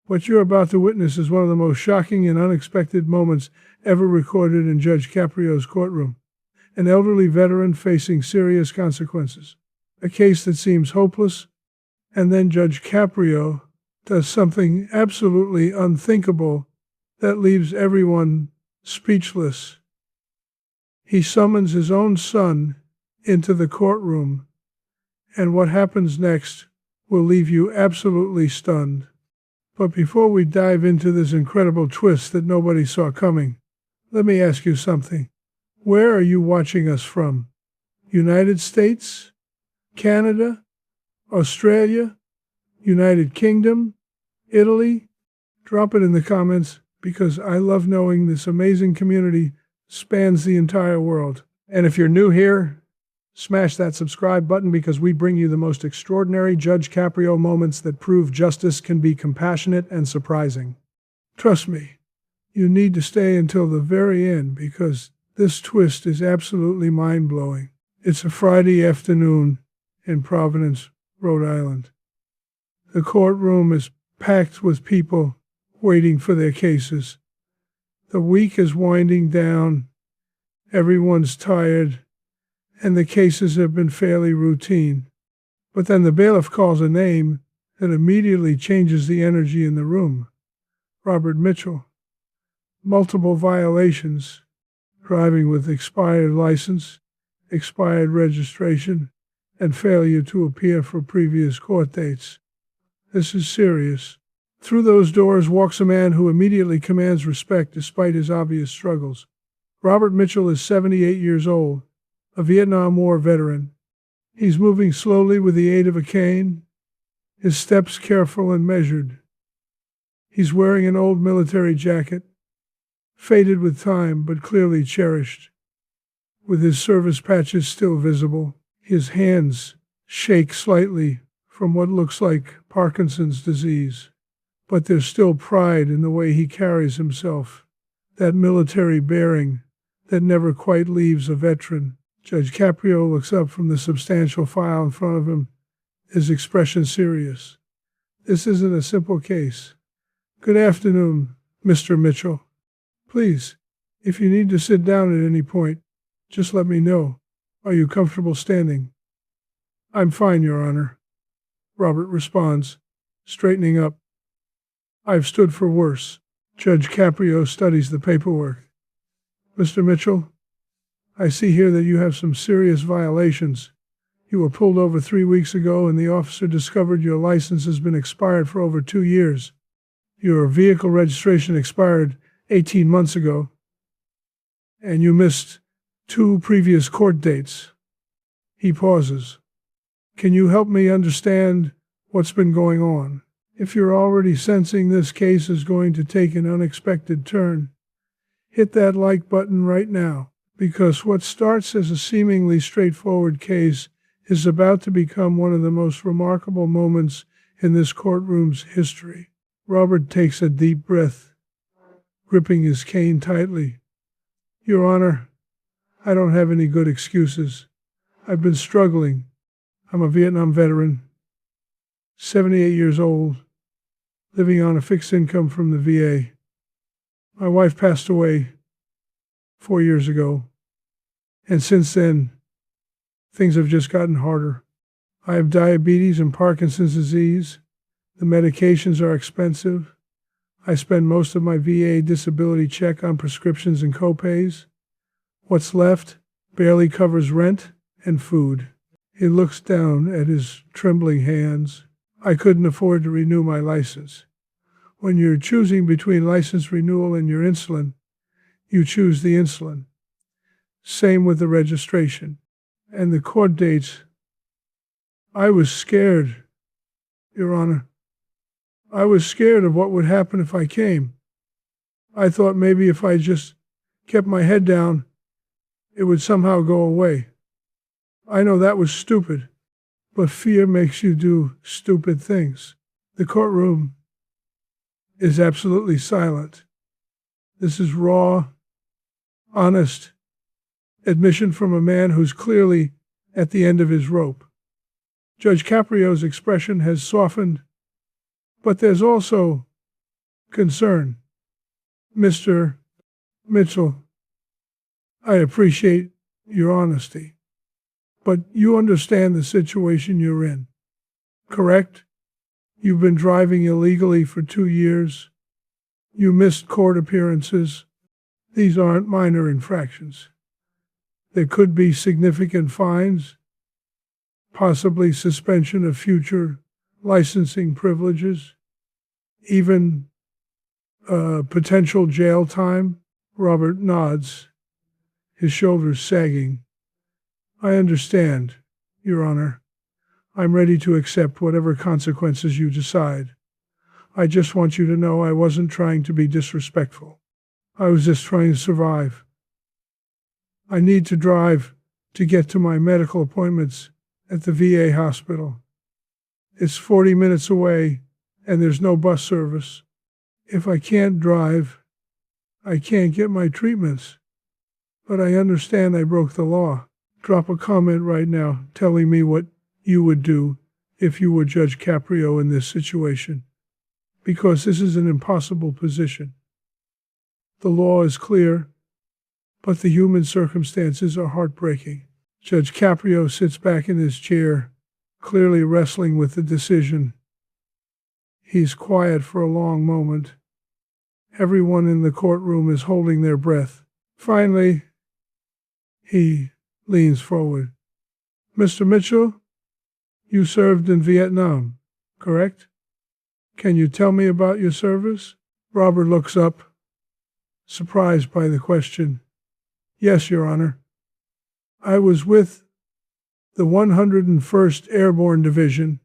What you're about to witness is one of the most shocking and unexpected moments ever recorded in Judge Caprio's courtroom. An elderly veteran facing serious consequences. A case that seems hopeless, and then Judge Caprio does something absolutely unthinkable that leaves everyone speechless. He summons his own son into the courtroom, and what happens next will leave you absolutely stunned. But before we dive into this incredible twist that nobody saw coming, let me ask you something. Where are you watching us from? United States? Canada? Australia? United Kingdom? Italy? Drop it in the comments, because I love knowing this amazing community spans the entire world. And if you're new here, smash that subscribe button, because we bring you the most extraordinary Judge Caprio moments that prove justice can be compassionate and surprising. Trust me, you need to stay until the very end, because this twist is absolutely mind-blowing. It's a Friday afternoon in Providence, Rhode Island. The courtroom is packed with people waiting for their cases. The week is winding down, everyone's tired, and the cases have been fairly routine. But then the bailiff calls a name that immediately changes the energy in the room. Robert Mitchell. Multiple violations. Driving with expired license, expired registration, and failure to appear for previous court dates. This is serious. Through those doors walks a man who immediately commands respect despite his obvious struggles. Robert Mitchell is 78 years old, a Vietnam War veteran. He's moving slowly with the aid of a cane, his steps careful and measured. He's wearing an old military jacket, faded with time but clearly cherished. With his service patches still visible, his hands shake slightly from what looks like Parkinson's disease. But there's still pride in the way he carries himself, that military bearing that never quite leaves a veteran. Judge Caprio looks up from the substantial file in front of him, his expression serious. This isn't a simple case. Good afternoon, Mr. Mitchell. Please, if you need to sit down at any point, just let me know. Are you comfortable standing? I'm fine, Your Honor. Robert responds, straightening up. I've stood for worse. Judge Caprio studies the paperwork. Mr. Mitchell, I see here that you have some serious violations. You were pulled over 3 weeks ago and the officer discovered your license has been expired for over 2 years. Your vehicle registration expired 18 months ago, and you missed 2 previous court dates. He pauses. Can you help me understand what's been going on? If you're already sensing this case is going to take an unexpected turn, hit that like button right now, because what starts as a seemingly straightforward case is about to become one of the most remarkable moments in this courtroom's history. Robert takes a deep breath, gripping his cane tightly. Your Honor, I don't have any good excuses. I've been struggling. I'm a Vietnam veteran, 78 years old, living on a fixed income from the VA. My wife passed away 4 years ago, and since then, things have just gotten harder. I have diabetes and Parkinson's disease. The medications are expensive. I spend most of my VA disability check on prescriptions and copays. What's left barely covers rent and food. He looks down at his trembling hands. I couldn't afford to renew my license. When you're choosing between license renewal and your insulin, you choose the insulin. Same with the registration. And the court dates. I was scared, Your Honor. I was scared of what would happen if I came. I thought maybe if I just kept my head down, it would somehow go away. I know that was stupid, but fear makes you do stupid things. The courtroom is absolutely silent. This is raw, honest admission from a man who's clearly at the end of his rope. Judge Caprio's expression has softened, but there's also concern. Mr. Mitchell, I appreciate your honesty, but you understand the situation you're in, correct? You've been driving illegally for 2 years. You missed court appearances. These aren't minor infractions. There could be significant fines, possibly suspension of future licensing privileges, even potential jail time. Robert nods, his shoulders sagging. I understand, Your Honor. I'm ready to accept whatever consequences you decide. I just want you to know I wasn't trying to be disrespectful. I was just trying to survive. I need to drive to get to my medical appointments at the VA hospital. It's 40 minutes away, and there's no bus service. If I can't drive, I can't get my treatments. But I understand I broke the law. Drop a comment right now telling me what you would do if you were Judge Caprio in this situation, because this is an impossible position. The law is clear, but the human circumstances are heartbreaking. Judge Caprio sits back in his chair, clearly wrestling with the decision. He's quiet for a long moment. Everyone in the courtroom is holding their breath. Finally, he leans forward. Mr. Mitchell, you served in Vietnam, correct? Can you tell me about your service? Robert looks up, surprised by the question. Yes, Your Honor. I was with the 101st Airborne Division,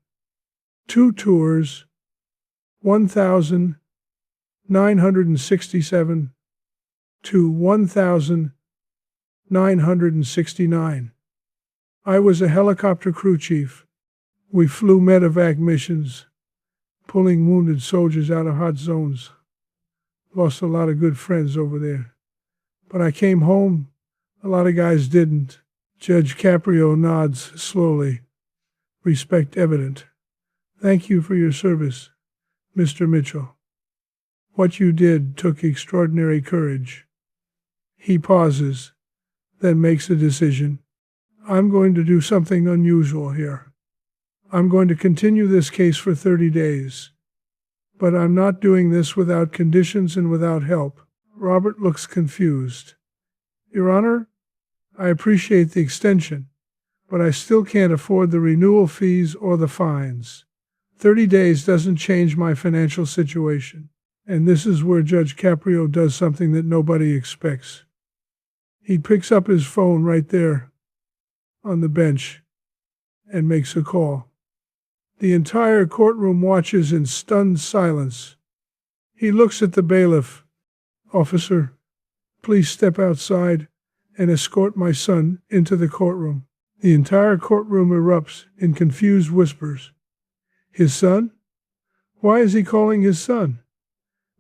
2 tours, 1,967 to 1,969. I was a helicopter crew chief. We flew medevac missions, pulling wounded soldiers out of hot zones. Lost a lot of good friends over there. But I came home. A lot of guys didn't. Judge Caprio nods slowly. Respect evident. Thank you for your service, Mr. Mitchell. What you did took extraordinary courage. He pauses, then makes a decision. I'm going to do something unusual here. I'm going to continue this case for 30 days. But I'm not doing this without conditions and without help. Robert looks confused. Your Honor, I appreciate the extension, but I still can't afford the renewal fees or the fines. 30 days doesn't change my financial situation. And this is where Judge Caprio does something that nobody expects. He picks up his phone right there on the bench and makes a call. The entire courtroom watches in stunned silence. He looks at the bailiff. Officer, please step outside and escort my son into the courtroom. The entire courtroom erupts in confused whispers. His son? Why is he calling his son?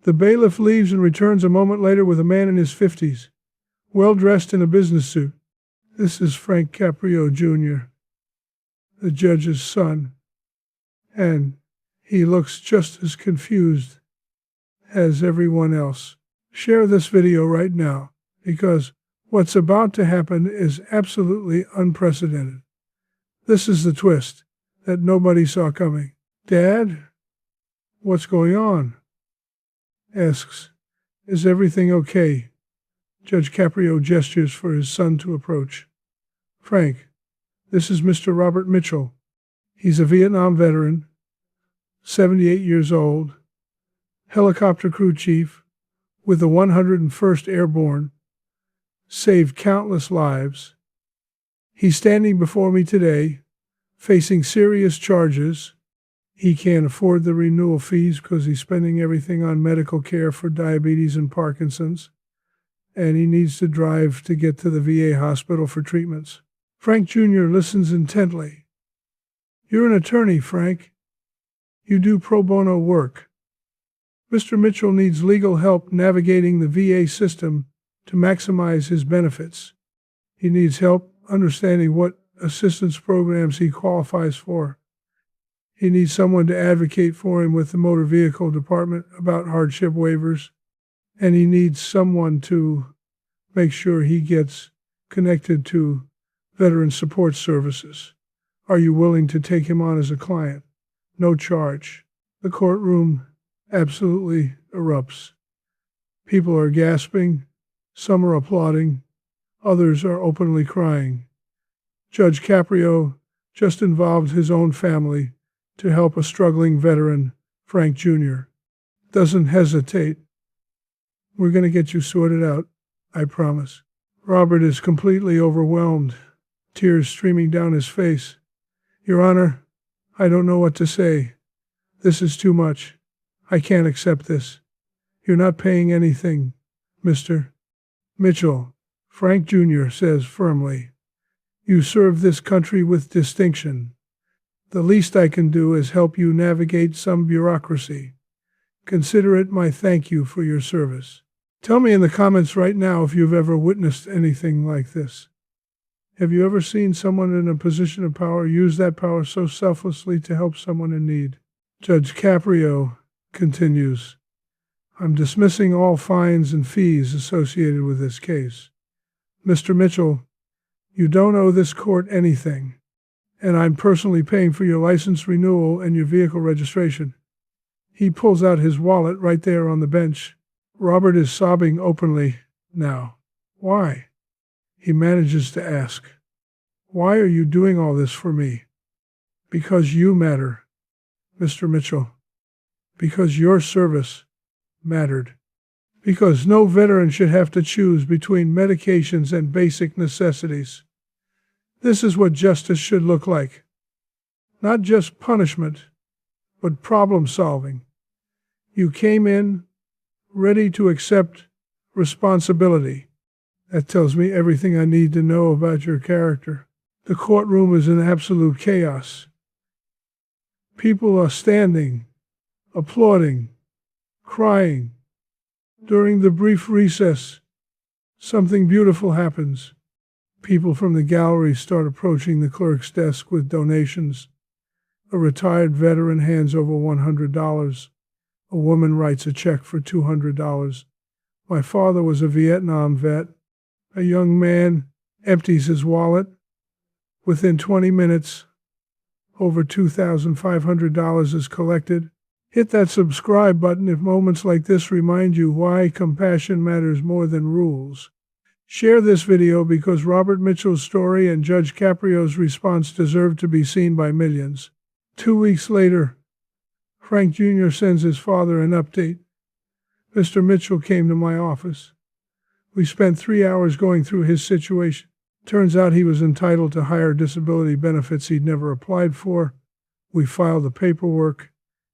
The bailiff leaves and returns a moment later with a man in his 50s, well dressed in a business suit. This is Frank Caprio Jr., the judge's son, and he looks just as confused as everyone else. Share this video right now, because what's about to happen is absolutely unprecedented. This is the twist that nobody saw coming. Dad? What's going on? Asks, is everything okay? Judge Caprio gestures for his son to approach. Frank, this is Mr. Robert Mitchell. He's a Vietnam veteran, 78 years old, helicopter crew chief with the 101st Airborne, saved countless lives. He's standing before me today, facing serious charges. He can't afford the renewal fees because he's spending everything on medical care for diabetes and Parkinson's, and he needs to drive to get to the VA hospital for treatments. Frank Jr. listens intently. You're an attorney, Frank. You do pro bono work. Mr. Mitchell needs legal help navigating the VA system to maximize his benefits. He needs help understanding what assistance programs he qualifies for. He needs someone to advocate for him with the motor vehicle department about hardship waivers, and he needs someone to make sure he gets connected to veteran support services. Are you willing to take him on as a client? No charge. The courtroom absolutely erupts. People are gasping, some are applauding, others are openly crying. Judge Caprio just involved his own family to help a struggling veteran, Frank Jr. Doesn't hesitate. We're going to get you sorted out, I promise. Robert is completely overwhelmed, tears streaming down his face. Your Honor, I don't know what to say. This is too much. I can't accept this. You're not paying anything, Mr. Mitchell, Frank Jr. says firmly. You serve this country with distinction. The least I can do is help you navigate some bureaucracy. Consider it my thank you for your service. Tell me in the comments right now if you've ever witnessed anything like this. Have you ever seen someone in a position of power use that power so selflessly to help someone in need? Judge Caprio continues, I'm dismissing all fines and fees associated with this case. Mr. Mitchell, you don't owe this court anything, and I'm personally paying for your license renewal and your vehicle registration. He pulls out his wallet right there on the bench. Robert is sobbing openly now. Why? He manages to ask. Why are you doing all this for me? Because you matter, Mr. Mitchell. Because your service mattered. Because no veteran should have to choose between medications and basic necessities. This is what justice should look like. Not just punishment, but problem solving. You came in ready to accept responsibility. That tells me everything I need to know about your character. The courtroom is in absolute chaos. People are standing, applauding, crying. During the brief recess, something beautiful happens. People from the gallery start approaching the clerk's desk with donations. A retired veteran hands over $100. A woman writes a check for $200. My father was a Vietnam vet. A young man empties his wallet. Within 20 minutes, over $2,500 is collected. Hit that subscribe button if moments like this remind you why compassion matters more than rules. Share this video because Robert Mitchell's story and Judge Caprio's response deserve to be seen by millions. 2 weeks later, Frank Jr. sends his father an update. Mr. Mitchell came to my office. We spent 3 hours going through his situation. Turns out he was entitled to higher disability benefits he'd never applied for. We filed the paperwork.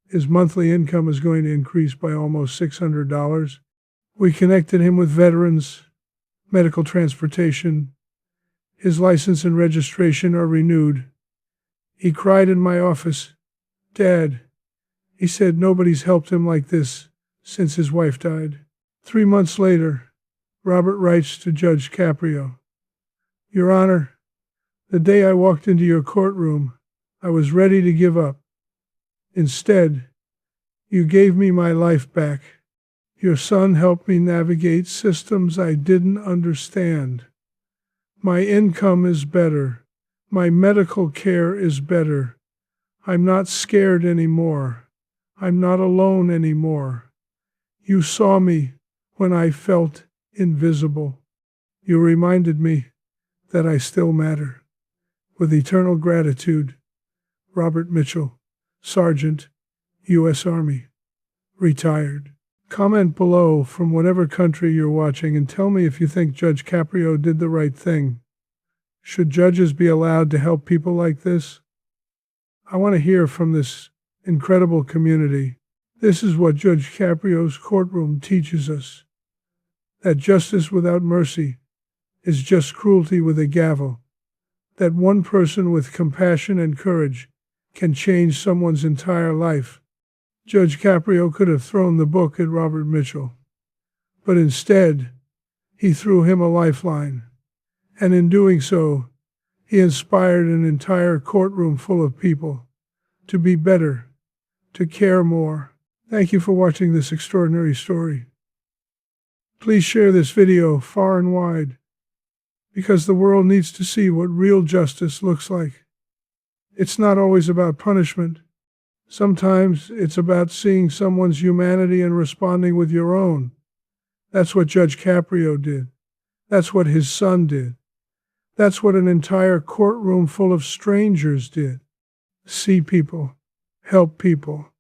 His monthly income is going to increase by almost $600. We connected him with veterans, medical transportation. His license and registration are renewed. He cried in my office. Dad, he said nobody's helped him like this since his wife died. 3 months later, Robert writes to Judge Caprio. Your Honor, the day I walked into your courtroom, I was ready to give up. Instead, you gave me my life back. Your son helped me navigate systems I didn't understand. My income is better. My medical care is better. I'm not scared anymore. I'm not alone anymore. You saw me when I felt invisible. You reminded me that I still matter. With eternal gratitude, Robert Mitchell, Sergeant, U.S. Army, retired. Comment below from whatever country you're watching and tell me if you think Judge Caprio did the right thing. Should judges be allowed to help people like this? I want to hear from this incredible community. This is what Judge Caprio's courtroom teaches us. That justice without mercy is just cruelty with a gavel. That one person with compassion and courage can change someone's entire life. Judge Caprio could have thrown the book at Robert Mitchell, but instead, he threw him a lifeline. And in doing so, he inspired an entire courtroom full of people to be better, to care more. Thank you for watching this extraordinary story. Please share this video far and wide, because the world needs to see what real justice looks like. It's not always about punishment. Sometimes it's about seeing someone's humanity and responding with your own. That's what Judge Caprio did. That's what his son did. That's what an entire courtroom full of strangers did. See people, help people,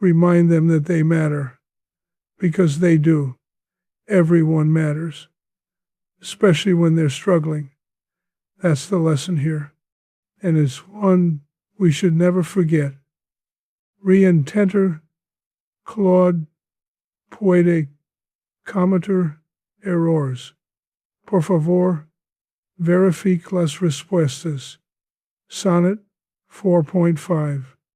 remind them that they matter, because they do. Everyone matters, especially when they're struggling. That's the lesson here, and it's one we should never forget. Reintenter, Claude, puede cometer errores. Por favor, verifique las respuestas. Sonnet 4.5